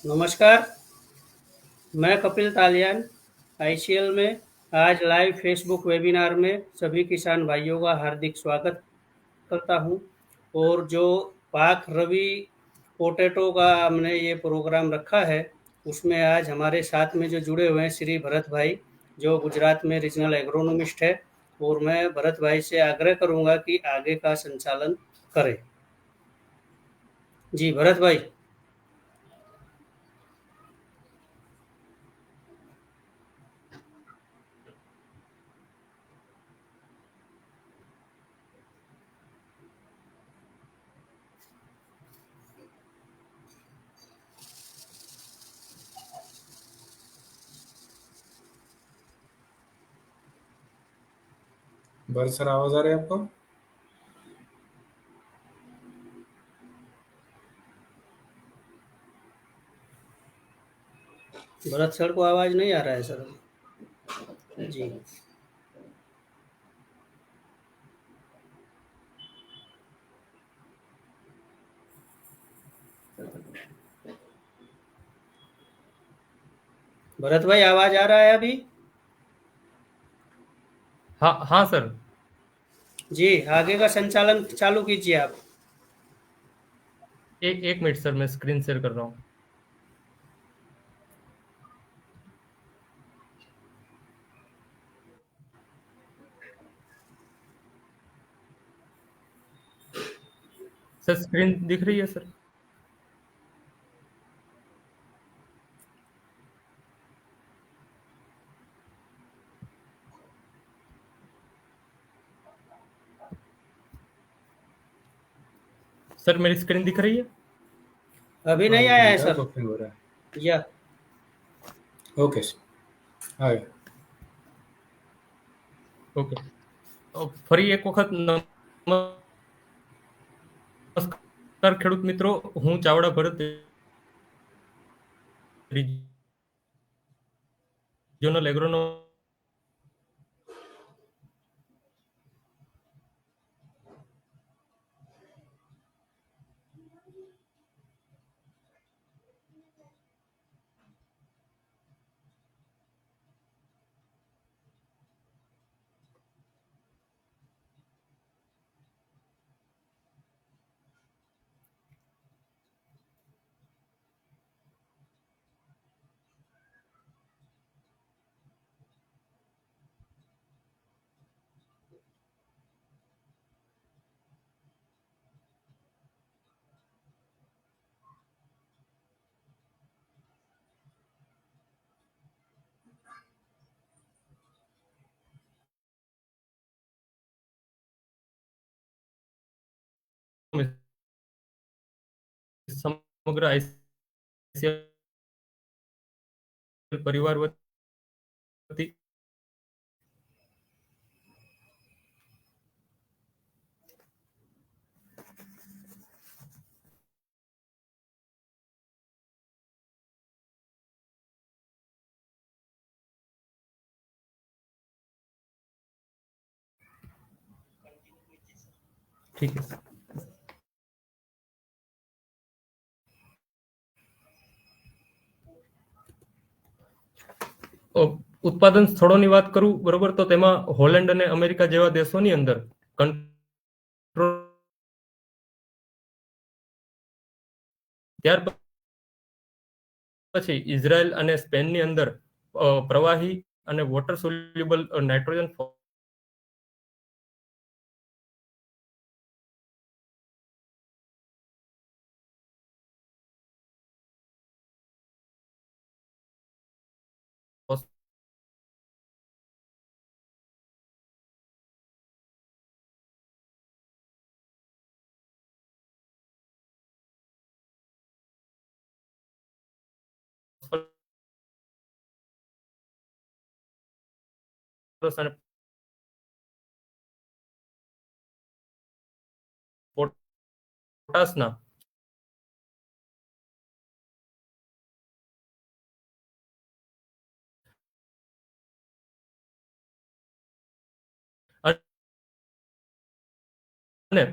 नमस्कार, मैं कपिल तालियान, आईसीएल में आज लाइव फेसबुक वेबिनार में सभी किसान भाइयों का हार्दिक स्वागत करता हूं। और जो पाक रवि पोटैटो का हमने ये प्रोग्राम रखा है, उसमें आज हमारे साथ में जो जुड़े हुए हैं श्री भरत भाई, जो गुजरात में रीजनल एग्रोनॉमिस्ट है। और मैं भरत भाई से आग्रह करूंगा कि आगे का संचालन करें। जी भरत भाई। भरत सर, आवाज आ रही है आपको? भरत सर को आवाज नहीं आ रहा है सर। जी भरत भाई, आवाज आ रहा है अभी? हाँ हाँ सर। जी, आगे का संचालन चालू कीजिए आप। एक मिनट सर, मैं स्क्रीन शेयर कर रहा हूँ। सर स्क्रीन दिख रही है सर? सर मेरी स्क्रीन दिख रही है? अभी हाँ, नहीं एक आया है मिनट, सर। बफरिंग हो रहा या है। ओके सर, आ गया। ઓકે. ફરી એક વખત નમસ્કાર ખેડૂત મિત્રો, હું ચાવડા ભરત, રિજિયોનલ એગ્રોનો સમગ્ર આઈસીએલ પરિવાર વતી ઠીક છે. ઉત્પાદન સ્થળોની વાત કરું બરોબર, તો તેમાં હોલેન્ડ અને અમેરિકા જેવા દેશોની અંદર કંટ્રોલ, ત્યાર પછી ઇઝરાયલ અને સ્પેનની અંદર પ્રવાહી અને વોટર સોલ્યુબલ નાઇટ્રોજન અને પોટાશના અને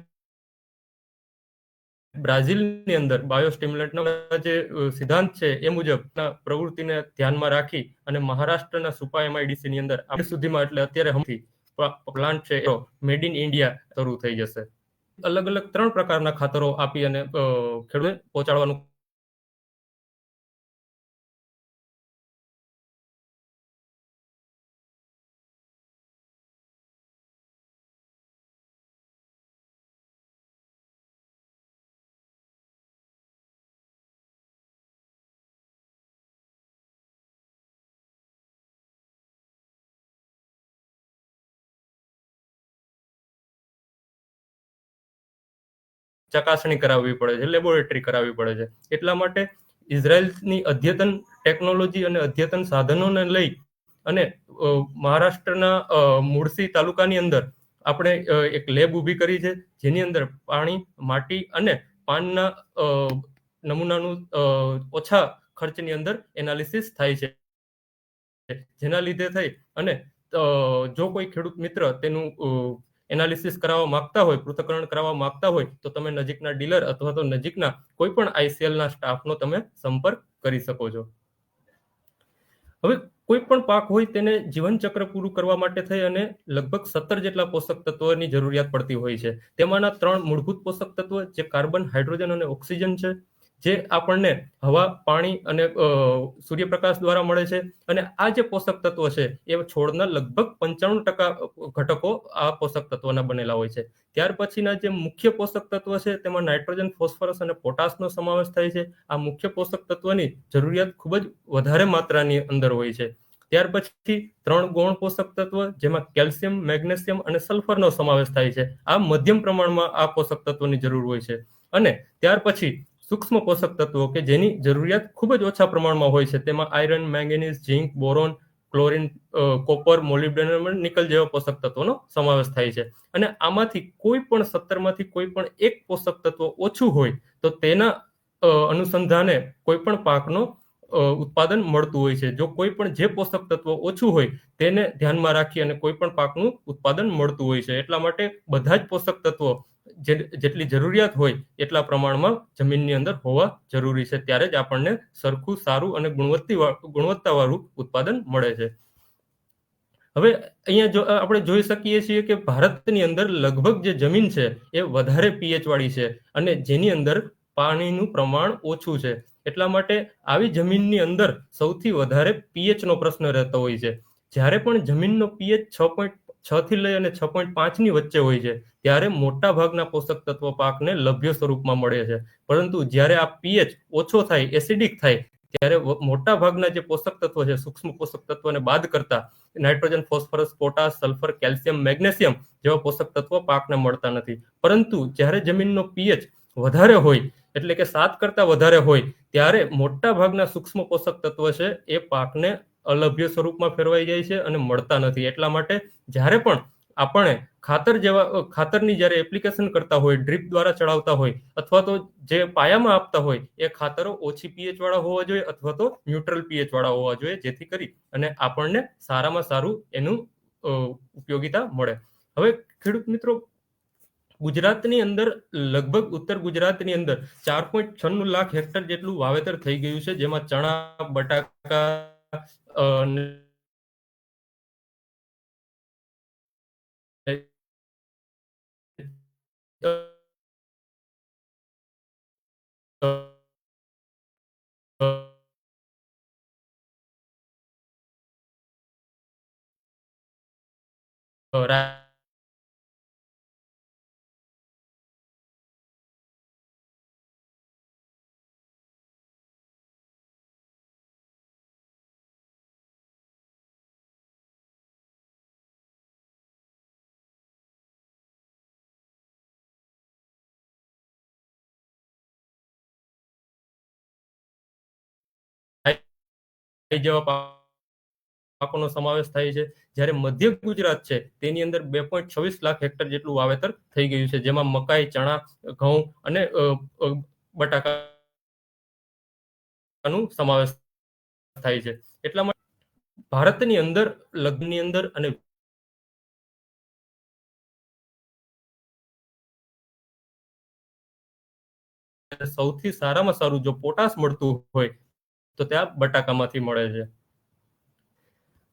બ્રાઝિલની અંદર બાયોસ્ટિમ્યુલન્ટના જે સિદ્ધાંત છે એ મુજબના પ્રવૃત્તિને ધ્યાનમાં રાખી અને મહારાષ્ટ્રના સુપા MIDC ની અંદર આ સુધીમાં એટલે અત્યારે હમથી પ્લાન્ટ છે એ મેડ ઇન ઇન્ડિયા શરૂ થઈ જશે. અલગ અલગ 3 પ્રકારના ખાતરો આપી અને ખેડૂતને પહોંચાડવાનું ચકાસણી કરાવવી પડે છે, લેબોરેટરી કરાવવી પડે છે. એટલા માટે ઇઝરાયલની અદ્યતન ટેકનોલોજી અને અદ્યતન સાધનોને લઈ અને મહારાષ્ટ્રના મુળસી તાલુકાની અંદર આપણે એક લેબ ઊભી કરી છે, જેની અંદર પાણી, માટી અને પાનના નમૂનાનું ઓછા ખર્ચની અંદર એનાલિસિસ થાય છે, જેના લીધે થઈ અને જો કોઈ ખેડૂત મિત્ર તેનું એનાલિસિસ કરાવવા માંગતા હોય, પૃથ્થકરણ કરાવવા માંગતા હોય તો તમે નજીકના ડીલર અથવા તો નજીકના કોઈ પણ ICLના સ્ટાફનો તમે સંપર્ક કરી શકો છો. હવે કોઈ પણ પાક હોય તેને જીવન ચક્ર પૂરું કરવા માટે થઈ અને લગભગ 17 જેટલા પોષક તત્વોની જરૂરિયાત પડતી હોય છે. તેમાંના 3 મૂળભૂત પોષક તત્વો જે કાર્બન, હાઇડ્રોજન અને ઓક્સિજન છે, જે આપણને હવા, પાણી અને સૂર્યપ્રકાશ દ્વારા મળે છે. અને આ જે પોષક તત્વો છે એ છોડના લગભગ 95% ઘટકો આ પોષક તત્વોના બનેલા હોય છે. ત્યાર પછીના જે મુખ્ય પોષક તત્વો છે તેમાં નાઇટ્રોજન, ફોસ્ફરસ અને પોટાશનો સમાવેશ થાય છે. આ મુખ્ય પોષક તત્વની જરૂરિયાત ખૂબ જ વધારે માત્રાની અંદર હોય છે. ત્યાર પછી 3 ગૌણ પોષક તત્વ જેમાં કેલ્શિયમ, મેગ્નેશિયમ અને સલ્ફરનો સમાવેશ થાય છે. આ મધ્યમ પ્રમાણમાં આ પોષક તત્વોની જરૂર હોય છે. અને ત્યાર પછી સૂક્ષ્મ પોષક તત્વો કે જેની જરૂરિયાત ખૂબ જ ઓછા પ્રમાણમાં હોય છે. તેમાં iron, manganese, zinc, boron, chlorine, copper, molybdenum, nickel જેવા પોષક તત્વોનો સમાવેશ થાય છે. અને આમાંથી કોઈ પણ 17 માંથી કોઈ પણ એક પોષક તત્વ ઓછું હોય તો તેના અનુસંધાને કોઈ પણ પાકનો ઉત્પાદન મળતું હોય છે. જો કોઈ પણ જે પોષક તત્વ ઓછું હોય તેને ધ્યાનમાં રાખી અને કોઈ પણ પાકનું ઉત્પાદન મળતું હોય છે. એટલા માટે બધા જ પોષક તત્વો જેટલી જરૂરિયાત હોય એટલા પ્રમાણમાં જમીનની અંદર હોવા જરૂરી છે. ત્યારે જ આપણને સરખું, સારું અને ગુણવત્તાવાળું ઉત્પાદન મળે છે. હવે અહીંયા આપણે જોઈ શકીએ છીએ કે ભારતની અંદર લગભગ જે જમીન છે એ વધારે pH વાળી છે અને જેની અંદર પાણીનું પ્રમાણ ઓછું છે. એટલા માટે આવી જમીનની અંદર સૌથી વધારે pH નો પ્રશ્ન રહેતો હોય છે. જ્યારે પણ જમીનનો pH 6.6 થી લઈ અને 6.5 ની વચ્ચે હોય છે ત્યારે મોટા ભાગના પોષક તત્વો પાકને લભ્ય સ્વરૂપમાં મળે છે. પરંતુ જ્યારે આ pH ઓછો થાય, એસિડિક થાય, ત્યારે મોટા ભાગના જે પોષક તત્વો છે, સૂક્ષ્મ પોષક તત્વોને બાદ કરતા nitrogen, phosphorus, potash, sulphur, calcium, magnesium જેવા પોષક તત્વો પાકને મળતા નથી. પરંતુ જ્યારે જમીનનો pH વધારે હોય એટલે કે 7 કરતા વધારે હોય ત્યારે મોટા ભાગના સૂક્ષ્મ પોષક તત્વો છે એ પાકને અલભ્ય સ્વરૂપમાં ફેરવાઈ જાય છે અને મળતા નથી. એટલા માટે જ્યારે પણ આપણે ખાતરની જ્યારે એપ્લિકેશન કરતા હોય, ડ્રીપ દ્વારા ચડાવતા હોય અથવા તો જે પાયામાં આપતા હોય એ ખાતરો ઓછી pH વાળા હોવા જોઈએ અથવા તો ન્યુટ્રલ pH વાળા હોવા જોઈએ, જેથી કરી અને આપણને સારામાં સારું એનું ઉપયોગિતા મળે. હવે ખેડૂત મિત્રો, ગુજરાતની અંદર લગભગ ઉત્તર ગુજરાતની અંદર 4.96 લાખ હેક્ટર જેટલું વાવેતર થઈ ગયું છે, જેમાં ચણા, બટાકા જેવા પાકોનો સમાવેશ થાય છે. જ્યારે મધ્ય ગુજરાત છે તેની અંદર 2.26 લાખ હેક્ટર જેટલું વાવેતર થઈ ગયું છે, જેમાં મકાઈ, ચણા, ઘઉં અને બટાકાનું સમાવેશ થાય છે. એટલા માટે ભારતની અંદર લગ્નની અંદર અને સૌથી સારામાં સારું જો પોટાશ મળતું હોય તો તે આ બટાકામાંથી મળે છે.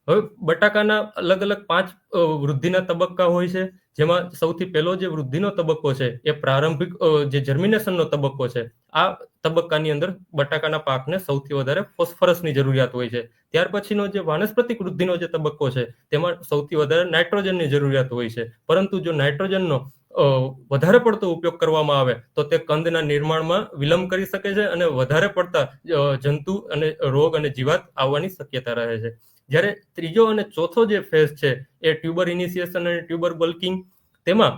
હવે બટાકાના અલગ અલગ 5 વૃદ્ધિના તબક્કા હોય છે, જેમાં સૌથી પહેલો જે વૃદ્ધિનો તબક્કો છે એ પ્રારંભિક જે જર્મિનેશનનો તબક્કો છે. આ તબક્કાની અંદર બટાકાના પાકને સૌથી વધારે ફોસ્ફરસની જરૂરિયાત હોય છે. ત્યાર પછીનો જે વાનસ્પતિક વૃદ્ધિનો જે તબક્કો છે તેમાં સૌથી વધારે નાઇટ્રોજનની જરૂરિયાત હોય છે. પરંતુ જો નાઇટ્રોજનનો વધારે પડતો ઉપયોગ કરવામાં આવે તો તે કંદના નિર્માણમાં વિલંબ કરી શકે છે અને વધારે પડતા જંતુ અને રોગ અને જીવાત આવવાની શક્યતા રહે છે. જ્યારે ત્રીજો અને ચોથો જે ફેઝ છે એ ટ્યુબર ઇનિશિએશન અને ટ્યુબર બલ્કિંગ, તેમાં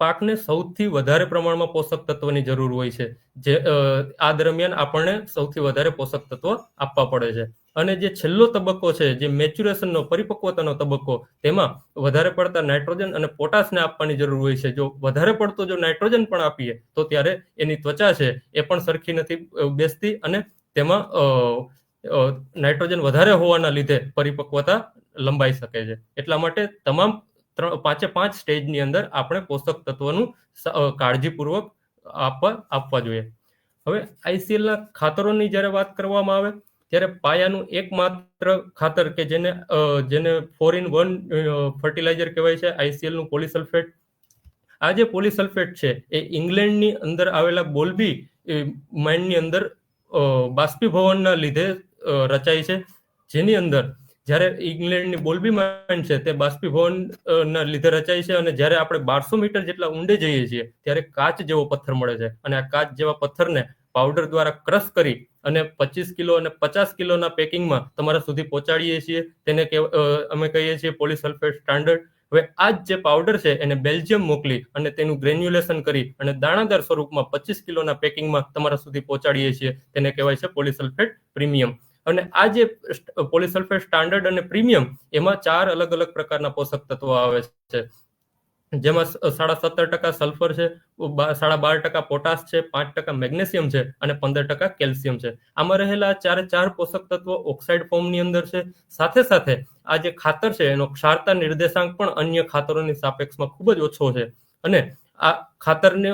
પાકને સૌથી વધારે પ્રમાણમાં પોષક તત્વની જરૂર હોય છે. જે આ દરમિયાન આપણને સૌથી વધારે પોષક તત્વ આપવા પડે છે. અને જે છેલ્લો તબક્કો છે, જે મેચ્યુરેશનનો પરિપક્વતાનો તબક્કો, તેમાં વધારે પડતા નાઇટ્રોજન અને પોટાશને આપવાની જરૂર હોય છે. જો વધારે પડતો જો નાઇટ્રોજન પણ આપીએ તો ત્યારે એની ત્વચા છે એ પણ સરખી નથી બેસતી અને તેમાં નાઇટ્રોજન વધારે હોવાના લીધે પરિપક્વતા લંબાઈ શકે છે. એટલા માટે તમામ 5 સ્ટેજની અંદર આપણે પોષક તત્વોનું કાળજીપૂર્વક આપવા જોઈએ. હવે આઈસીએલના ખાતરોની જ્યારે વાત કરવામાં આવે ત્યારે પાયાનું એકમાત્ર ખાતર કે જેને 4-in-1 ફર્ટિલાઇઝર કહેવાય છે, આઈસીએલનું પોલીસલ્ફેટ. આ જે પોલીસલ્ફેટ છે એ ઇંગ્લેન્ડની અંદર આવેલા બોલ્બી માઇનની અંદર બાષ્પીભવનના લીધે રચાય છે, જેની અંદર જ્યારે ઇંગ્લેન્ડની બોલ્બી માઇન છે તે બાષ્પીભવનના લીધે રચાય છે. અને જ્યારે આપણે 1200 મીટર જેટલા ઊંડે જઈએ છીએ ત્યારે કાચ જેવો પથ્થર મળે છે. અને આ કાચ જેવા પથ્થરને પાવડર દ્વારા ક્રશ કરી અને 25 કિલો અને 50 કિલોના પેકિંગમાં તમારા સુધી પહોંચાડીએ છીએ. તેને અમે કહીએ છીએ પોલીસલ્ફેટ સ્ટાન્ડર્ડ. હવે આ જે પાવડર છે એને બેલ્જિયમ મોકલી અને તેનું ગ્રેન્યુલેશન કરી અને દાણાદાર સ્વરૂપમાં 25 કિલોના પેકિંગમાં તમારા સુધી પહોંચાડીએ છીએ. તેને કહેવાય છે પોલીસલ્ફેટ પ્રીમિયમ. અને આ જે પોલીસલ્ફેટ સ્ટાન્ડર્ડ અને પ્રીમિયમ, એમાં 4 અલગ અલગ પ્રકારના પોષક તત્વો આવે છે, જેમાં 17.5% સલ્ફર છે, 12.5% પોટાશ છે, 5% મેગ્નેશિયમ છે અને 15% કેલ્શિયમ છે. આમાં રહેલા 4 પોષક તત્વો ઓક્સાઇડ ફોર્મની અંદર છે. સાથે સાથે આ જે ખાતર છે એનો ક્ષારતા નિર્દેશાંક પણ અન્ય ખાતરોની સાપેક્ષમાં ખૂબ જ ઓછો છે. અને આ ખાતરને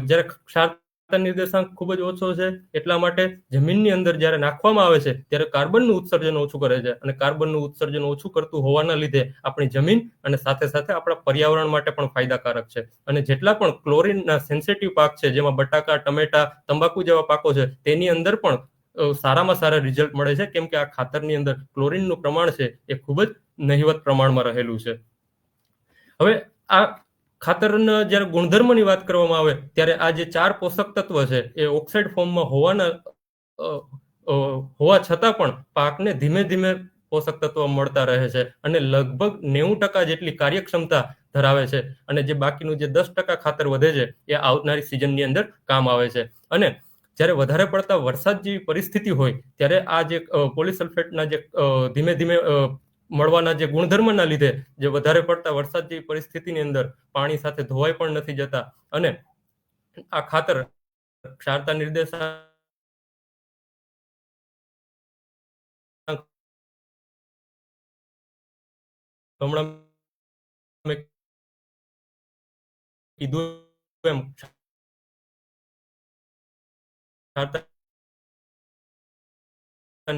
જ્યારે ક્ષારતા નિર્દેશાંક ખૂબ જ ઓછો છે એટલા માટે જમીનની અંદર જ્યારે નાખવામાં આવે છે ત્યારે કાર્બનનું ઉત્સર્જન ઓછું કરે છે. અને કાર્બનનું ઉત્સર્જન ઓછું કરતું હોવાના લીધે આપણી જમીન અને સાથે સાથે આપણા પર્યાવરણ માટે પણ ફાયદાકારક છે. અને જેટલા પણ ક્લોરીનના સેન્સિટિવ પાક છે, જેમાં બટાકા, ટમેટા, તંબાકુ જેવા પાકો છે, તેની અંદર પણ સારામાં સારા રિઝલ્ટ મળે છે, કેમ કે આ ખાતરની અંદર ક્લોરીનનું પ્રમાણ છે એ ખૂબ જ નહિવત પ્રમાણમાં રહેલું છે. હવે આ ખાતરના જ્યારે ગુણધર્મની વાત કરવામાં આવે ત્યારે આ જે 4 પોષક તત્વ છે એ ઓક્સાઇડ ફોર્મમાં હોવા છતાં પણ પાકને ધીમે ધીમે પોષક તત્વો મળતા રહે છે અને લગભગ 90% જેટલી કાર્યક્ષમતા ધરાવે છે. અને જે બાકીનું જે 10% ખાતર વધે છે એ આવનારી સિઝનની અંદર કામ આવે છે. અને જ્યારે વધારે પડતા વરસાદ જેવી પરિસ્થિતિ હોય ત્યારે આ જે પોલીસલ્ફેટના જે ધીમે ધીમે મળવાના જે ગુણધર્મના લીધે જે વધારે પડતા વરસાદ જેવી પરિસ્થિતિની અંદર પાણી સાથે ધોવાઈ પણ નથી જતા. અને આ ખાતર ક્ષારતા નિર્દેશાંક હમણાં મેં કીધું એમ ક્ષારતા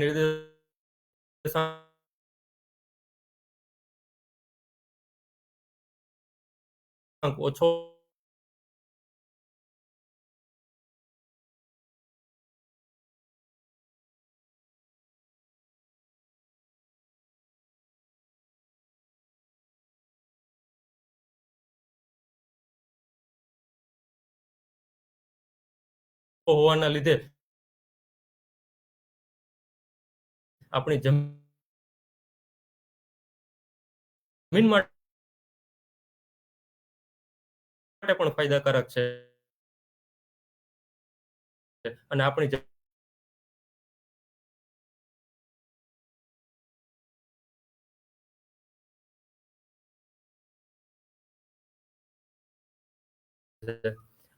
નિર્દેશાંક ઓછો હોવાના લીધે આપણી જમીન માટે પણ ફાયદાકારક છે. અને આપણી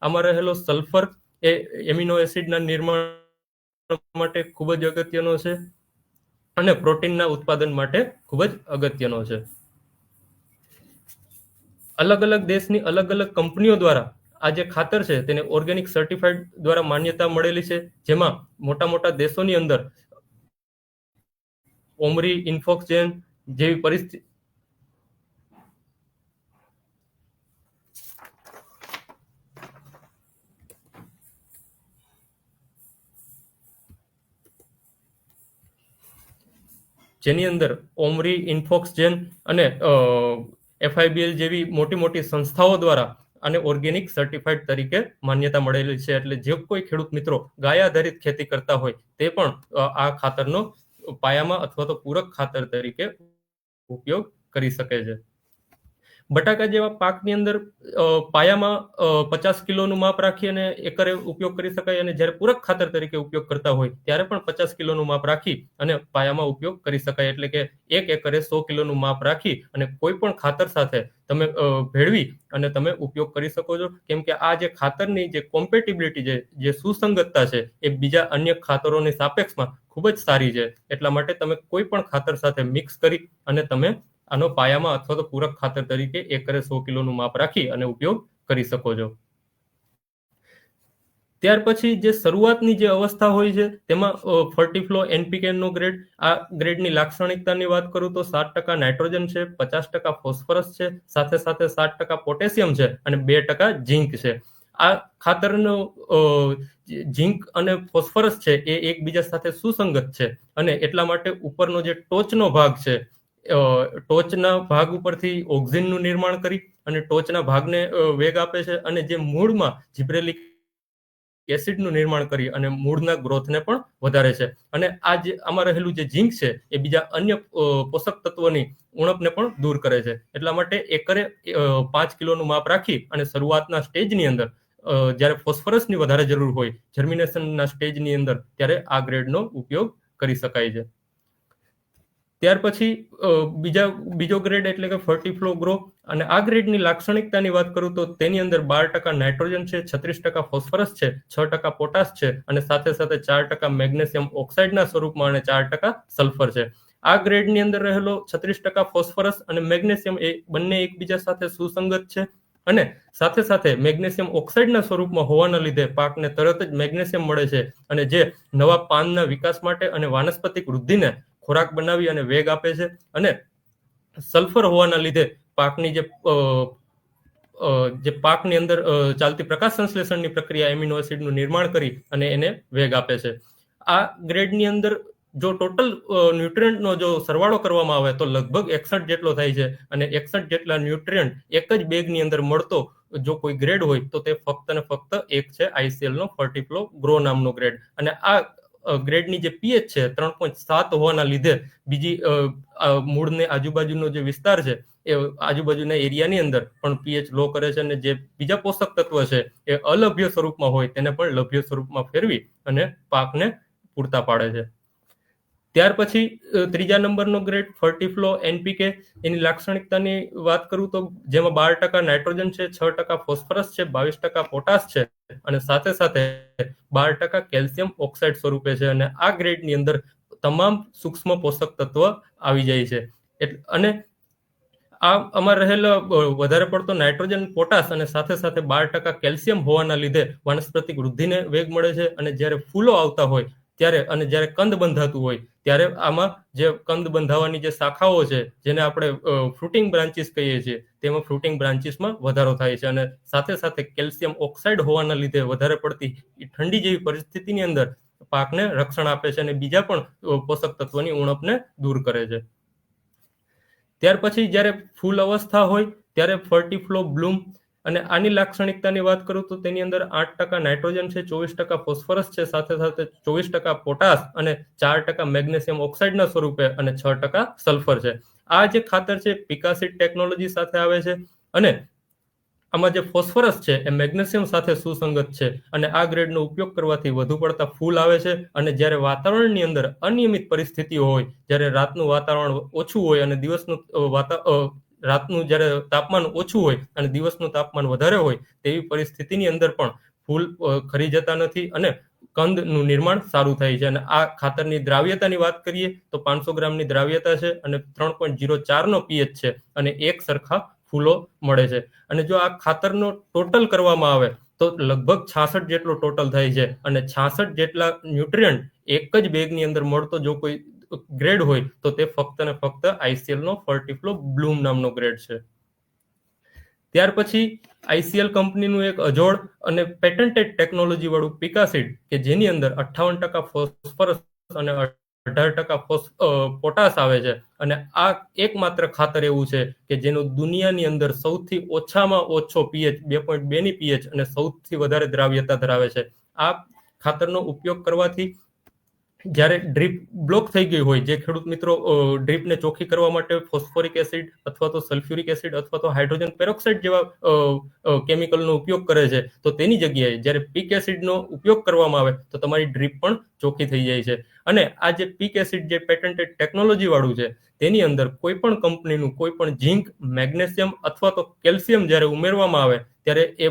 આમાં રહેલો સલ્ફર એ એમિનો એસિડના નિર્માણ માટે ખૂબ જ અગત્યનો છે અને પ્રોટીનના ઉત્પાદન માટે ખૂબ જ અગત્યનો છે. અલગ અલગ દેશની અલગ અલગ કંપનીઓ દ્વારા આ જે ખાતર છે તેને ઓર્ગેનિક સર્ટિફાઈડ દ્વારા માન્યતા મળેલી છે, જેમાં મોટા મોટા દેશોની અંદર ઓમરી, ઇન્ફોક્સજેન જેવી પરિસ્થિતિ જેની અંદર ઓમરી, ઇન્ફોક્સજેન અને FIBL જેવી મોટી મોટી સંસ્થાઓ દ્વારા આને ઓર્ગેનિક સર્ટિફાઈડ તરીકે માન્યતા મળેલી છે. એટલે જે કોઈ ખેડૂત મિત્રો ગાય આધારિત ખેતી કરતા હોય તે પણ આ ખાતરનો પાયામાં અથવા તો પૂરક ખાતર તરીકે ઉપયોગ કરી શકે છે. બટાકા જેવા પાકની અંદર પાયામાં 50 કિલોનું માપ રાખી અને એકરે ઉપયોગ કરી શકાય, અને જ્યારે પૂરક ખાતર તરીકે ઉપયોગ કરતા હોય ત્યારે પણ 50 કિલોનું માપ રાખી અને પાયામાં ઉપયોગ કરી શકાય. એટલે કે 1 એકરે 100 કિલોનું માપ રાખી અને કોઈ પણ ખાતર સાથે તમે ભેળવી અને તમે ઉપયોગ કરી શકો છો, કેમ કે આ જે ખાતરની જે કોમ્પેટિબિલિટી છે, જે સુસંગતતા છે, એ બીજા અન્ય ખાતરોની સાપેક્ષમાં ખૂબ જ સારી છે. એટલા માટે તમે કોઈ પણ ખાતર સાથે મિક્સ કરી અને તમે આનો પાયામાં અથવા તો પૂરક ખાતર તરીકે એકરે 100 કિલોનું માપ રાખી અને ઉપયોગ કરી શકો છો. ત્યાર પછી જે શરૂઆતની જે અવસ્થા હોય છે તેમાં ફર્ટીફ્લો NPK નો ગ્રેડ, આ ગ્રેડની લાક્ષણિકતાની વાત કરું તો 7% નાઇટ્રોજન છે, 50% ફોસ્ફરસ છે, સાથે સાથે 7% પોટેશિયમ છે અને 2% ઝીંક છે. આ ખાતરનો ઝીંક અને ફોસ્ફરસ છે એ એકબીજા સાથે સુસંગત છે, અને એટલા માટે ઉપરનો જે ટોચનો ભાગ છે, ટોચના ભાગ ઉપરથી ઓક્સિજનનું નિર્માણ કરી અને ટોચના ભાગને વેગ આપે છે, અને જે મૂળમાં જીબ્રેલિક એસિડનું નિર્માણ કરી અને મૂળના ગ્રોથને પણ વધારે છે. અને આ જે આમાં રહેલું જે ઝીંક છે એ બીજા અન્ય પોષક તત્વોની ઉણપને પણ દૂર કરે છે. એટલા માટે એકરે 5 કિલોનું માપ રાખી અને શરૂઆતના સ્ટેજની અંદર જ્યારે ફોસ્ફરસની વધારે જરૂર હોય, જર્મિનેશનના સ્ટેજની અંદર, ત્યારે આ ગ્રેડનો ઉપયોગ કરી શકાય છે. ત્યાર પછી બીજો ગ્રેડ એટલે કે ફર્ટીફ્લો ગ્રો, અને આ ગ્રેડની લાક્ષણિકતાની વાત કરું તો તેની અંદર 12% નાઇટ્રોજન છે, 36% ફોસ્ફરસ છે, 6% પોટાશ છે અને સાથે સાથે 4% મેગ્નેશિયમ ઓક્સાઇડના સ્વરૂપમાં અને 4% સલ્ફર છે. આ ગ્રેડની અંદર રહેલો 36% ફોસ્ફરસ અને મેગ્નેશિયમ એ બંને એકબીજા સાથે સુસંગત છે, અને સાથે સાથે મેગ્નેશિયમ ઓક્સાઇડના સ્વરૂપમાં હોવાના લીધે પાકને તરત જ મેગ્નેશિયમ મળે છે, અને જે નવા પાનના વિકાસ માટે અને વાનસ્પતિક વૃદ્ધિને ખોરાક બનાવી અને વેગ આપે છે. અને સલ્ફર હોવાના લીધે પાકની જે પાકની અંદર ચાલતી પ્રકાશ સંશ્લેષણની પ્રક્રિયા એમિનો એસિડનું નિર્માણ કરી અને એને વેગ આપે છે. આ ગ્રેડની અંદર જો ટોટલ ન્યુટ્રિયન્ટનો જો સરવાળો કરવામાં આવે તો લગભગ 61 જેટલો થાય છે, અને 61 જેટલા ન્યુટ્રિયન્ટ એક જ બેગની અંદર મળતો જો કોઈ ગ્રેડ હોય તો તે ફક્ત ને ફક્ત એક છે ICL નો ફર્ટીફ્લો ગ્રો નામનો ગ્રેડ. અને આ ગ્રેડની જે pH છે 3.7 હોવાના લીધે બીજી મૂળને આજુબાજુનો જે વિસ્તાર છે એ આજુબાજુના એરિયાની અંદર પણ pH લો કરે છે, અને જે બીજા પોષક તત્વ છે એ અલભ્ય સ્વરૂપમાં હોય તેને પણ લભ્ય સ્વરૂપમાં ફેરવી અને પાકને પૂરતા પાડે છે. ત્યાર પછી ત્રીજા નંબરનો ગ્રેડ ફર્ટીફ્લો NPK, એની લાક્ષણિકતાની વાત કરું તો જેમાં 12% નાઇટ્રોજન છે, 6% ફોસ્ફરસ છે, 22% પોટાશ છે અને સાથે સાથે 12% કેલ્શિયમ ઓક્સાઇડ સ્વરૂપે છે. અને આ ગ્રેડની અંદર તમામ સૂક્ષ્મ પોષક તત્વ આવી જાય છે. અને આ આમાં રહેલા વધારે પડતો નાઇટ્રોજન, પોટાશ અને સાથે સાથે 12% કેલ્શિયમ હોવાના લીધે વાનસ્પતિક વૃદ્ધિને વેગ મળે છે. અને જ્યારે ફૂલો આવતા હોય ત્યારે અને જ્યારે કંદ બંધાતું હોય ત્યારે આમાં જે કંદ બંધાવાની જે શાખાઓ છે જેને આપણે ફ્રૂટિંગ બ્રાન્ચીસ કહીએ છીએ, તેમાં ફ્રૂટિંગ બ્રાન્ચીસમાં વધારો થાય છે. અને સાથે સાથે કેલ્શિયમ ઓક્સાઇડ હોવાના લીધે વધારે પડતી ઠંડી જેવી પરિસ્થિતિની અંદર પાકને રક્ષણ આપે છે અને બીજા પણ પોષક તત્વોની ઉણપને દૂર કરે છે. ત્યાર પછી જ્યારે ફૂલ અવસ્થા હોય ત્યારે ફર્ટીફ્લો બ્લૂમ, અને આની લાક્ષણિકતાની વાત કરું તો તેની અંદર 8% નાઇટ્રોજન છે, 24% ફોસ્ફરસ છે, સાથે સાથે 24% પોટાશ અને 4% મેગ્નેશિયમ ઓક્સાઇડના સ્વરૂપે અને 6% સલ્ફર છે. આ જે ખાતર છે પિકાસિડ ટેકનોલોજી સાથે આવે છે, અને આમાં જે ફોસ્ફરસ છે એ મેગ્નેશિયમ સાથે સુસંગત છે, અને આ ગ્રેડનો ઉપયોગ કરવાથી વધુ પડતા ફૂલ આવે છે. અને જ્યારે વાતાવરણની અંદર અનિયમિત પરિસ્થિતિઓ હોય, જ્યારે રાતનું વાતાવરણ ઓછું હોય અને દિવસનું રાતનું જ્યારે તાપમાન ઓછું હોય અને દિવસનું તાપમાન વધારે હોય તેવી પરિસ્થિતિની અંદર પણ ફૂલ ખરી જતા નથી અને કંદનું નિર્માણ સારું થાય છે. અને આ ખાતરની દ્રાવ્યતાની વાત કરીએ તો 500 ગ્રામની દ્રાવ્યતા છે અને 3.04 નો pH છે, અને એક સરખા ફૂલો મળે છે. અને જો આ ખાતરનો ટોટલ કરવામાં આવે તો લગભગ 66 જેટલો ટોટલ થાય છે, અને 66 જેટલા ન્યુટ્રિયન્ટ એક જ બેગની અંદર મળતો જો કોઈ ગ્રેડ હોય તો તે ફક્ત ને ફક્ત ICL નો ફર્ટીફ્લો બ્લૂમ નામનો ગ્રેડ છે. ત્યાર પછી ICL કંપનીનું એક અજોડ અને પેટન્ટેડ ટેકનોલોજી વાળું પિકાસીડ કે જેની અંદર 58% ફોસ્ફરસ અને 18% પોટાશ આવે છે, અને આ એકમાત્ર ખાતર એવું છે કે જેનું દુનિયાની અંદર સૌથી ઓછામાં ઓછો પીએચ 2.2 ની પીએચ અને સૌથી વધારે દ્રાવ્યતા ધરાવે છે. આ ખાતરનો ઉપયોગ કરવાથી જ્યારે ડ્રીપ બ્લોક થઈ ગઈ હોય, જે ખેડૂત મિત્રો ડ્રીપને ચોખ્ખી કરવા માટે ફોસ્ફોરિક એસિડ અથવા તો સલ્ફ્યુરિક એસિડ અથવા તો હાઇડ્રોજન પેરોક્સાઇડ જેવા કેમિકલનો ઉપયોગ કરે છે, તો તેની જગ્યાએ જ્યારે પીક એસિડનો ઉપયોગ કરવામાં આવે તો તમારી ડ્રીપ પણ ચોખ્ખી થઈ જાય છે. અને આ જે પીક એસિડ જે પેટન્ટેડ ટેકનોલોજી વાળું છે તેની અંદર કોઈ પણ કંપનીનું કોઈ પણ ઝીંક, મેગ્નેશિયમ અથવા તો કેલ્શિયમ જ્યારે ઉમેરવામાં આવે ત્યારે એ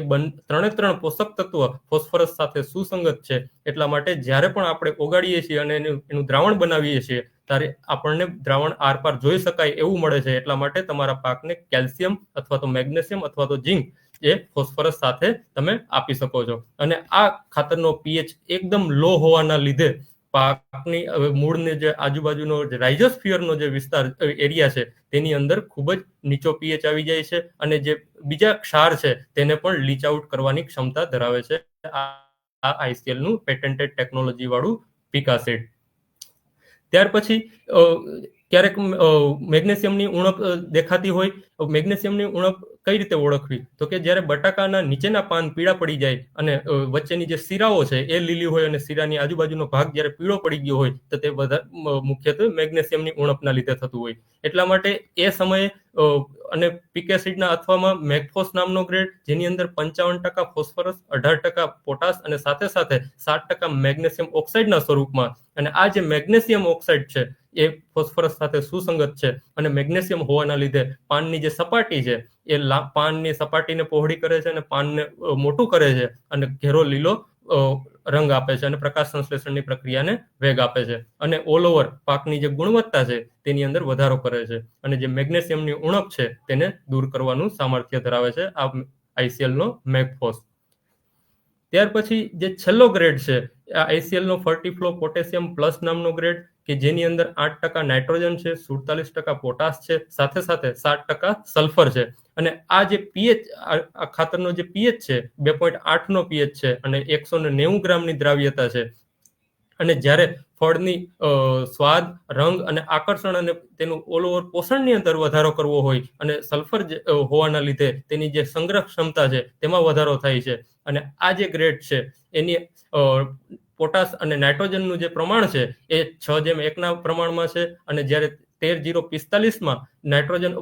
ત્રણે પોષક તત્વ ફોસ્ફરસ સાથે સુસંગત છે. એટલા માટે જ્યારે પણ આપણે ઓગાળીએ છીએ અને એનું દ્રાવણ બનાવીએ છીએ ત્યારે આપણને દ્રાવણ આરપાર જોઈ શકાય એવું મળે છે. એટલા માટે તમારા પાકને કેલ્શિયમ અથવા તો મેગ્નેશિયમ અથવા તો ઝીંક એ ફોસ્ફરસ સાથે તમે આપી શકો છો. અને આ ખાતરનો પીએચ એકદમ લો હોવાના લીધે પાકની મૂળને જે આજુબાજુનો રાઇઝોસ્ફિયરનો જે વિસ્તાર એરિયા છે તેની અંદર ખૂબ જ નીચો પીએચ આવી જાય છે, અને જે બીજા ક્ષાર છે તેને પણ લીચ આઉટ કરવાની ક્ષમતા ધરાવે છે આ ICL નું પેટન્ટેડ ટેકનોલોજી વાળું પિકાસીડ. ત્યાર પછી ક્યારેક મેગ્નેશિયમની ઉણપ દેખાતી હોય. મેગ્નેશિયમની ઉણપ કઈ રીતે ઓળખવી? તો કે જ્યારે બટાકાના નીચેના પાન પીળા પડી જાય અને વચ્ચેની જે શીરાઓ છે એ લીલી હોય અને શીરાની આજુબાજુનો ભાગ જ્યારે પીળો પડી ગયો હોય તો તે મુખ્યત્વે મેગ્નેશિયમની ઉણપના લીધે થતું હોય. એટલા માટે એ સમયે અને પીક એસિડના અથવામાં મેગ્ફોસ નામનો ગ્રેડ જેની અંદર 55% ફોસ્ફરસ, 18% પોટાશ અને સાથે સાથે 7% મેગ્નેશિયમ ઓક્સાઇડના સ્વરૂપમાં, અને આ જે મેગ્નેશિયમ ઓક્સાઇડ છે એ ફોસ્ફરસ સાથે સુસંગત છે, અને મેગ્નેશિયમ હોવાના લીધે પાનની જે સપાટી છે એ પાનની સપાટીને પહોળી કરે છે અને પાનને મોટું કરે છે અને ઘેરો લીલો રંગ આપે છે અને પ્રકાશ સંશ્લેષણની પ્રક્રિયાને વેગ આપે છે, અને ઓલ ઓવર પાકની જે ગુણવત્તા છે તેની અંદર વધારો કરે છે, અને જે મેગ્નેશિયમની ઉણપ છે તેને દૂર કરવાનું સામર્થ્ય ધરાવે છે આ ICL નો મેગ્ફોસ. ત્યાર પછી જે છેલ્લો ગ્રેડ છે આ ICL નો ફર્ટીફ્લો પોટેશિયમ પ્લસ નામનો ગ્રેડ કે જેની અંદર 8% નાઇટ્રોજન છે, 47% પોટાશ છે, સાથે સાથે 7% સલ્ફર છે. અને આ જે પીએચ આ ખાતરનો જે પીએચ છે 2.8 નો પીએચ છે અને 190 ગ્રામની દ્રાવ્યતા છે. અને જ્યારે ફળની સ્વાદ, રંગ અને આકર્ષણ અને તેનું ઓલ ઓવર પોષણની અંદર વધારો કરવો હોય અને સલ્ફર હોવાના લીધે તેની જે સંગ્રહ ક્ષમતા છે તેમાં વધારો થાય છે. અને આ જે ગ્રેડ છે એની પોટાશ અને નાઇટ્રોજનનું જે પ્રમાણ છે એ 6:1 પ્રમાણમાં છે, અને જ્યારે 13:045 નાઇટ્રોજન,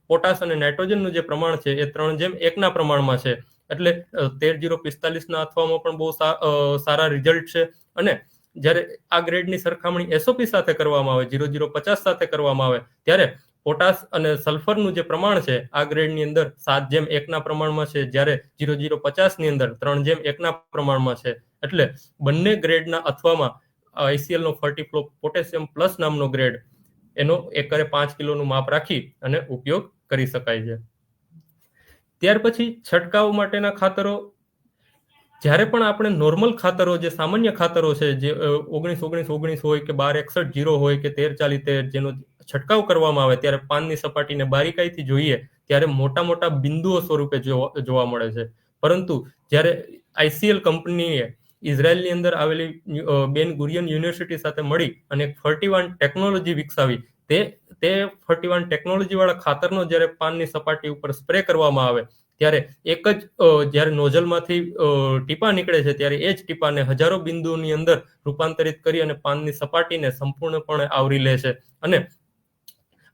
પોટાશ અને નાઇટ્રોજનનું જે પ્રમાણ છે એ 3:1 પ્રમાણમાં છે. એટલે 13:045 અથવામાં પણ બહુ સારા રિઝલ્ટ છે. અને જ્યારે આ ગ્રેડની સરખામણી SOP સાથે કરવામાં આવે, 0:050 સાથે કરવામાં આવે, ત્યારે પોટાશ અને સલ્ફરનું જે પ્રમાણ છે આ ગ્રેડની અંદર 7:1 પ્રમાણમાં છે, જ્યારે 0:050 ની અંદર 3:1 પ્રમાણમાં છે. એટલે બંને ગ્રેડના અથવામાં ICL નો ફર્ટીફ્લો પોટેશિયમ પ્લસ નામનો ગ્રેડ એનો એકરે 5 કિલોનું માપ રાખી અને ઉપયોગ કરી શકાય છે. ત્યાર પછી છંટકાવ માટેના ખાતરો, જ્યારે પણ આપણે નોર્મલ ખાતરો, જે સામાન્ય ખાતરો છે, જે 19-19-19 હોય કે 12-61-0 હોય કે 13-40-13, જેનો છંટકાવ કરવામાં આવે ત્યારે પાનની સપાટીને બારીકાઈથી જોઈએ ત્યારે મોટા મોટા બિંદુઓ સ્વરૂપે જોવા મળે છે. પરંતુ જ્યારે ICL કંપનીએ ઇઝરાયલની અંદર આવેલી બેન ગુરિયન યુનિવર્સિટી સાથે મળી અને એક 31 ટેકનોલોજી વિકસાવી, તે 31 ટેકનોલોજી વાળા ખાતરનો જ્યારે પાનની સપાટી ઉપર સ્પ્રે કરવામાં આવે ત્યારે એક જ જ્યારે નોઝલમાંથી ટીપા નીકળે છે ત્યારે એ જ ટીપાને હજારો બિંદુઓની અંદર રૂપાંતરિત કરી અને પાનની સપાટીને સંપૂર્ણપણે આવરી લે છે. અને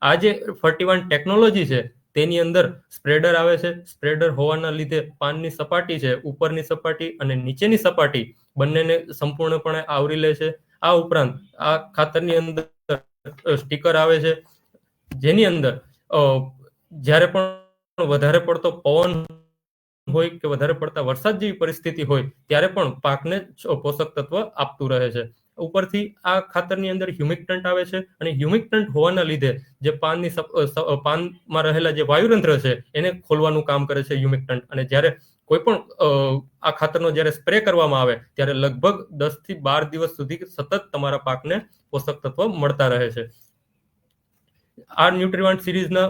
આ જે 31 ટેકનોલોજી છે તેની અંદર સ્પ્રેડર આવે છે. સ્પ્રેડર હોવાના લીધે પાનની સપાટી છે, ઉપરની સપાટી અને નીચેની સપાટી બંનેને સંપૂર્ણપણે આવરી લે છે. આ ઉપરાંત આ ખાતરની અંદર સ્ટીકર આવે છે જેની અંદર જ્યારે પણ વધારે પડતો પવન હોય કે વધારે પડતા વરસાદ જેવી પરિસ્થિતિ હોય ત્યારે પણ પાકને પોષક તત્વ આપતું રહે છે. ઉપરથી આ ખાતરની અંદર હ્યુમિક્ટન્ટ આવે છે, અને હ્યુમિક્ટન્ટ હોવાના લીધે જે પાનમાં રહેલા જે વાયુરંધ્ર છે એને ખોલવાનું કામ કરે છે હ્યુમિક્ટન્ટ. અને જ્યારે કોઈ પણ આ ખાતરનો જ્યારે સ્પ્રે કરવામાં આવે ત્યારે લગભગ 10 થી 12 દિવસ સુધી સતત તમારા પાકને પોષક તત્વ મળતા રહે છે. આ ન્યુટ્રીવાન્ટ સિરીઝના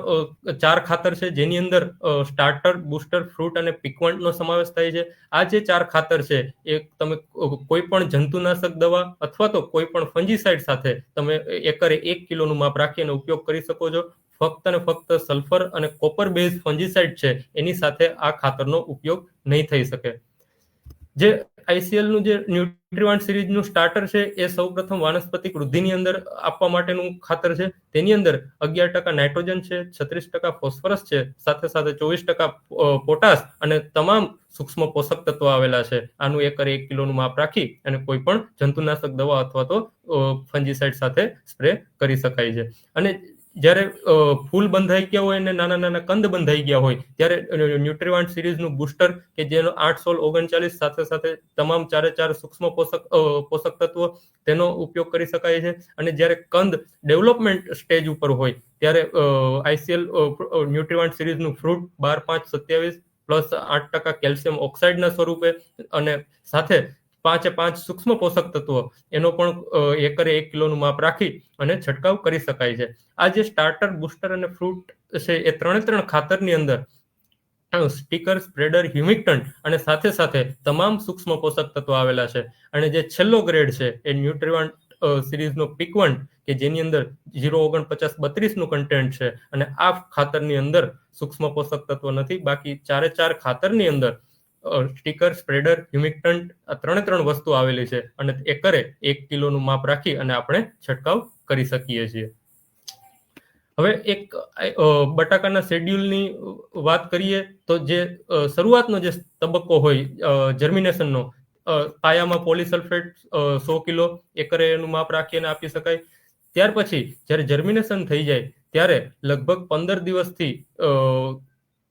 4 ખાતર છે, જેની અંદર સ્ટાર્ટર, બુસ્ટર, ફ્રૂટ અને પિકવન્ટનો સમાવેશ થાય છે. આ જે 4 ખાતર છે એ તમે કોઈ પણ જંતુનાશક દવા અથવા તો કોઈ પણ ફંજીસાઇડ સાથે તમે એકરે 1 કિલોનું માપ રાખીને ઉપયોગ કરી શકો છો. ફક્ત અને ફક્ત સલ્ફર અને કોપર બેઝ ફંજીસાઇડ છે એની સાથે આ ખાતરનો ઉપયોગ નહીં થઈ શકે. જે ICL નું જે ન્યુટ્રીવાન્ટ સિરીઝનું સ્ટાર્ટર છે એ સૌપ્રથમ વાનસ્પતિક વૃદ્ધિની અંદર આપવા માટેનું ખાતર છે. તેની અંદર 11% નાઇટ્રોજન છે, 36% ફોસ્ફરસ છે, સાથે સાથે 24% પોટાશ અને તમામ સૂક્ષ્મ પોષક તત્વો આવેલા છે. આનું એકરે 1 કિલોનું માપ રાખી અને કોઈ પણ જંતુનાશક દવા અથવા તો ફંજીસાઇડ સાથે સ્પ્રે કરી શકાય છે. અને જ્યારે ફૂલ બંધાઈ ગયા હોય અને નાના નાના કંદ બંધાઈ ગયા હોય ત્યારે ન્યુટ્રીવાન્ટ સિરીઝનું બુસ્ટર કે જેનો 839 સાથે સાથે તમામ 4 સૂક્ષ્મ પોષક તત્વો તેનો ઉપયોગ કરી શકાય છે. અને જ્યારે કંદ ડેવલપમેન્ટ સ્ટેજ ઉપર હોય ત્યારે ICL ન્યુટ્રીવાન્ટ સિરીઝનું ફ્રૂટ 12, 5, 27 પ્લસ 8% કેલ્શિયમ ઓક્સાઇડના સ્વરૂપે અને સાથે 5 સૂક્ષ્મ પોષક તત્વો એનો પણ એકરે 1 કિલોનું માપ રાખી અને છંટકાવ કરી શકાય છે. આ જે સ્ટાર્ટર, બુસ્ટર અને ફ્રૂટ છે એ 3 ખાતરની અંદર સ્ટીકર, સ્પ્રેડર, હ્યુમિક્ટન્ટ અને સાથે સાથે તમામ સૂક્ષ્મ પોષક તત્વો આવેલા છે. અને જે છેલ્લો ગ્રેડ છે એ ન્યુટ્રીવાન્ટ સિરીઝનો પિકવન્ટ કે જેની અંદર 0.49 નું કન્ટેન્ટ છે. અને આ ખાતરની અંદર સૂક્ષ્મ પોષક તત્વો નથી, બાકી 4 ખાતરની અંદર સ્ટીકર, સ્પ્રેડર, હ્યુમિક્ટન્ટ આ 3 વસ્તુ આવેલી છે. અને એકરે 1 કિલોનું માપ રાખી અને આપણે છંટકાવ કરી શકીએ છીએ. હવે એક બટાકાના શેડ્યુલની વાત કરીએ તો જે શરૂઆતનો જે તબક્કો હોય જર્મિનેશનનો, પાયામાં પોલીસલ્ફેટ 100 કિલો એકરે એનું માપ રાખીને આપી શકાય. ત્યાર પછી જ્યારે જર્મિનેશન થઈ જાય ત્યારે લગભગ 15 દિવસથી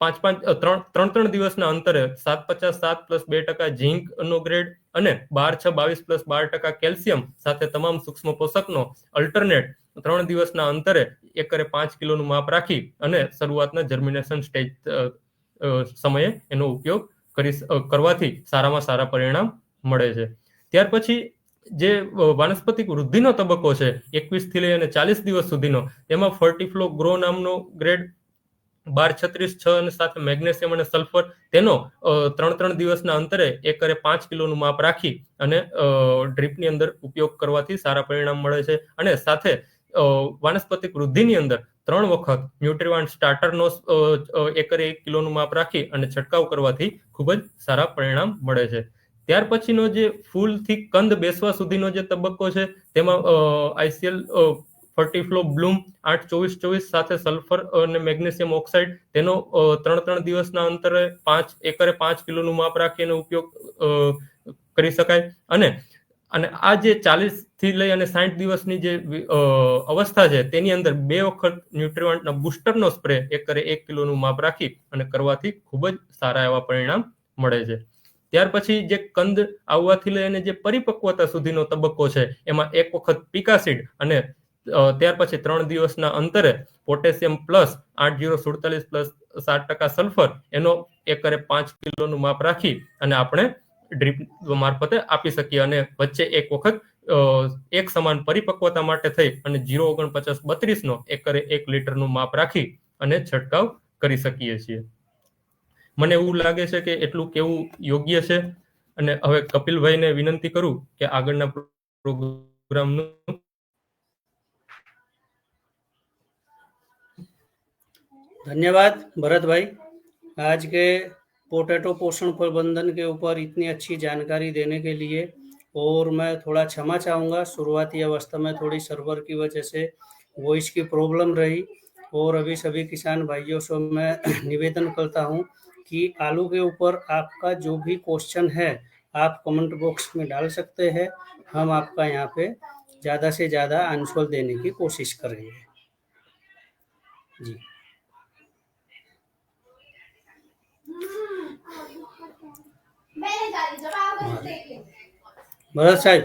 3 દિવસના અંતરે 750 પ્લસ 2% ઝીંકનો ગ્રેડ અને 12, 6, 22 પ્લસ 12% કેલ્શિયમ સાથે તમામ સૂક્ષ્મ પોષકનો અલ્ટરનેટ 3 દિવસના અંતરે એકરે 5 કિલોનું માપ રાખી અને શરૂઆતના જર્મિનેશન સ્ટેજ સમયે એનો ઉપયોગ કરવાથી સારામાં સારા પરિણામ મળે છે. ત્યાર પછી જે વાનસ્પતિક વૃદ્ધિનો તબક્કો છે 21 થી લઈ અને 40 દિવસ સુધીનો, તેમાં ફર્ટીફ્લો ગ્રો નામનો ગ્રેડ 12, 36, 6 અને સાથે મેગ્નેશિયમ અને સલ્ફર તેનો 3 દિવસના અંતરે એકરે 5 કિલોનું માપ રાખી અને ડ્રીપની અંદર ઉપયોગ કરવાથી સારા પરિણામ મળે છે. અને સાથે વાનસ્પતિક વૃદ્ધિની અંદર 3 વખત ન્યુટ્રીવાન્ટ સ્ટાર્ટરનો એકરે 1 કિલોનું માપ રાખી અને છંટકાવ કરવાથી ખૂબ જ સારા પરિણામ મળે છે. ત્યાર પછીનો જે ફૂલથી કંદ બેસવા સુધીનો જે તબક્કો છે તેમાં ICL ફર્ટીફ્લો બ્લૂમ 8, 24, 24 સાથે સલ્ફર અને મેગ્નેશિયમ ઓક્સાઇડ તેનો 3 દિવસના અંતરે એકરે 5 કિલોનું માપ રાખીને ઉપયોગ કરી શકાય. અને આ જે 40 થી લઈ અને 60 દિવસની જે અવસ્થા છે તેની અંદર 2 વખત ન્યુટ્રીવાન્ટના બુસ્ટરનો સ્પ્રે એકરે 1 કિલોનું માપ રાખી અને કરવાથી ખૂબ જ સારા એવા પરિણામ મળે છે. ત્યાર પછી જે કંદ આવવાથી લઈ અને જે પરિપક્વતા સુધીનો તબક્કો છે એમાં 1 વખત પિકાસીડ અને ત્યાર પછી 3 દિવસના અંતરે પોટેશિયમ પ્લસ 8047 પ્લસ 7% સલ્ફર એનો એકરે 5 કિલોનું માપ રાખી અને આપણે ડ્રીપ મારફતે આપી શકીએ. અને વચ્ચે 1 વખત એક સમાન પરિપક્વતા માટે થઈ અને 0.49 નો એકરે 1 લીટરનું માપ રાખી અને છંટકાવ કરી શકીએ છીએ. મને એવું લાગે છે કે એટલું કેવું યોગ્ય છે. અને હવે કપિલભાઈને વિનંતી કરું કે આગળના પ્રોગ્રામનું. धन्यवाद भरत भाई, आज के पोटैटो पोषण प्रबंधन के ऊपर इतनी अच्छी जानकारी देने के लिए। और मैं थोड़ा क्षमा चाहूँगा, शुरुआती अवस्था में थोड़ी सर्वर की वजह से वॉइस की प्रॉब्लम रही। और अभी सभी किसान भाइयों से मैं निवेदन करता हूँ कि आलू के ऊपर आपका जो भी क्वेश्चन है आप कमेंट बॉक्स में डाल सकते हैं, हम आपका यहाँ पे ज़्यादा से ज़्यादा आंसर देने की कोशिश करेंगे जी। भरत साहब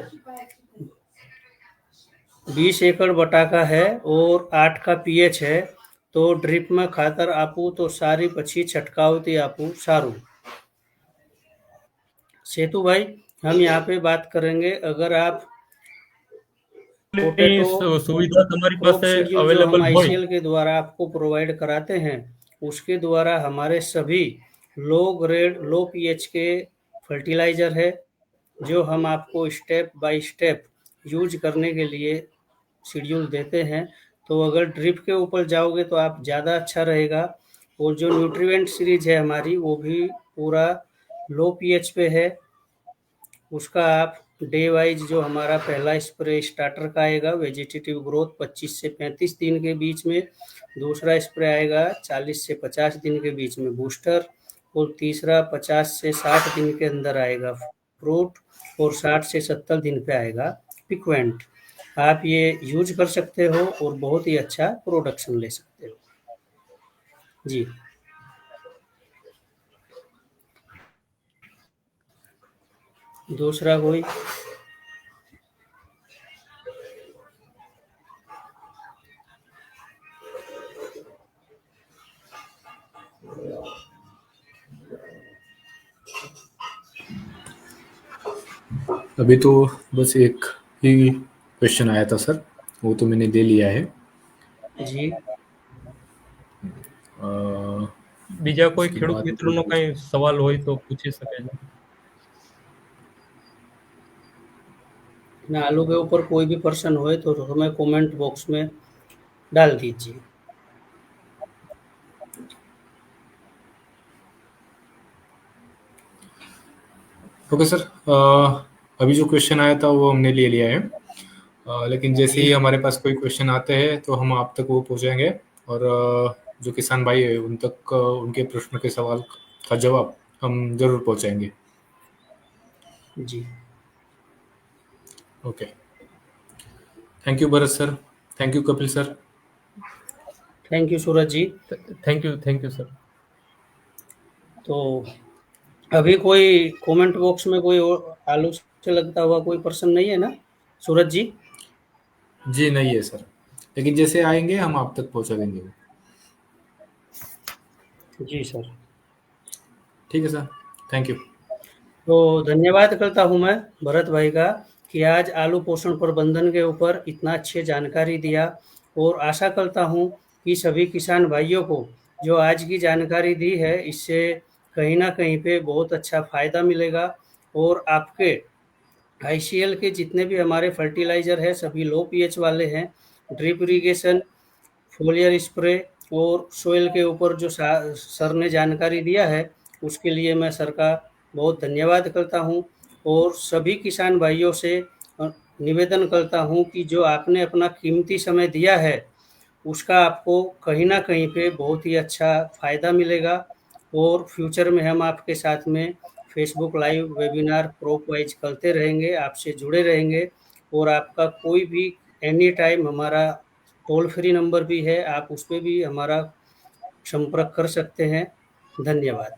20 एकड़ बटाका है और 8 का पीएच है, तो ड्रिप में खातर आपू तो सारी पछी छटकावती आपू सारू। सेतु भाई, हम यहाँ पे बात करेंगे, अगर आप ની पोटैटो સુવિધા તમારી क्रॉप પાસે शेड्यूल जो हम અવેલેબલ હોય आईसीएल के द्वारा आपको प्रोवाइड कराते हैं, उसके द्वारा हमारे सभी लो ग्रेड लो पीएच के फर्टिलाइजर है, जो हम आपको स्टेप बाय स्टेप यूज करने के लिए शेड्यूल देते हैं। तो अगर ड्रिप के ऊपर जाओगे तो आप ज़्यादा अच्छा रहेगा। और जो न्यूट्रिएंट सीरीज है हमारी, वो भी पूरा लो पीएच पे है। उसका आप डे वाइज जो हमारा पहला स्प्रे स्टार्टर का आएगा वेजिटेटिव ग्रोथ 25 से 35 दिन के बीच में, दूसरा स्प्रे आएगा 40 से 50 दिन के बीच में बूस्टर, और तीसरा 50 से 60 दिन के अंदर आएगा फ्रूट, और 60 से 70 दिन पे आएगा पिक्वेंट। आप ये यूज कर सकते हो और बहुत ही अच्छा प्रोडक्शन ले सकते हो जी। दूसरा कोई? अभी तो बस एक ही क्वेश्चन आया था सर, वो तो मैंने ले लिया है जी। બીજા કોઈ उसके ખેડૂત बाद મિત્રોનો કઈ સવાલ હોય તો પૂછી શકે છે। ना आलू के ऊपर कोई भी प्रश्न हो तो हमें कमेंट बॉक्स में डाल दीजिए। ओके सर, अभी जो क्वेश्चन आया था वो हमने ले लिया है, लेकिन जैसे ही हमारे पास कोई क्वेश्चन आते हैं तो हम आप तक वो पहुंचाएंगे, और जो किसान भाई है उन तक उनके प्रश्न के सवाल का जवाब हम जरूर पहुंचाएंगे। जी। Okay, thank you Bharat sir, thank you Kapil sir. Thank you Suraj ji. Thank you sir. तो अभी कोई कमेंट बॉक्स में कोई और आलू से लगता हुआ कोई प्रश्न नहीं है ना सूरज जी? जी नहीं है सर, लेकिन जैसे आएंगे हम आप तक पहुंचा देंगे वो। जी सर। ठीक है सर, थैंक यू। तो धन्यवाद करता हूँ मैं भरत भाई का कि आज आलू पोषण प्रबंधन के ऊपर इतना अच्छी जानकारी दिया, और आशा करता हूँ कि सभी किसान भाइयों को जो आज की जानकारी दी है, इससे कहीं ना कहीं पे बहुत अच्छा फ़ायदा मिलेगा। और आपके आईसीएल के जितने भी हमारे फर्टिलाइज़र है सभी लो पीएच वाले हैं। ड्रिप इरिगेशन, फोलियर स्प्रे और सोइल के ऊपर जो सर ने जानकारी दिया है, उसके लिए मैं सर का बहुत धन्यवाद करता हूं। और सभी किसान भाइयों से निवेदन करता हूं कि जो आपने अपना कीमती समय दिया है, उसका आपको कहीं ना कहीं पे बहुत ही अच्छा फ़ायदा मिलेगा। और फ्यूचर में हम आपके साथ में Facebook live webinar crop wise करते रहेंगे, आपसे जुड़े रहेंगे। और आपका कोई भी एनी टाइम हमारा टोल फ्री नंबर भी है, आप उस पे भी हमारा संपर्क कर सकते हैं। धन्यवाद।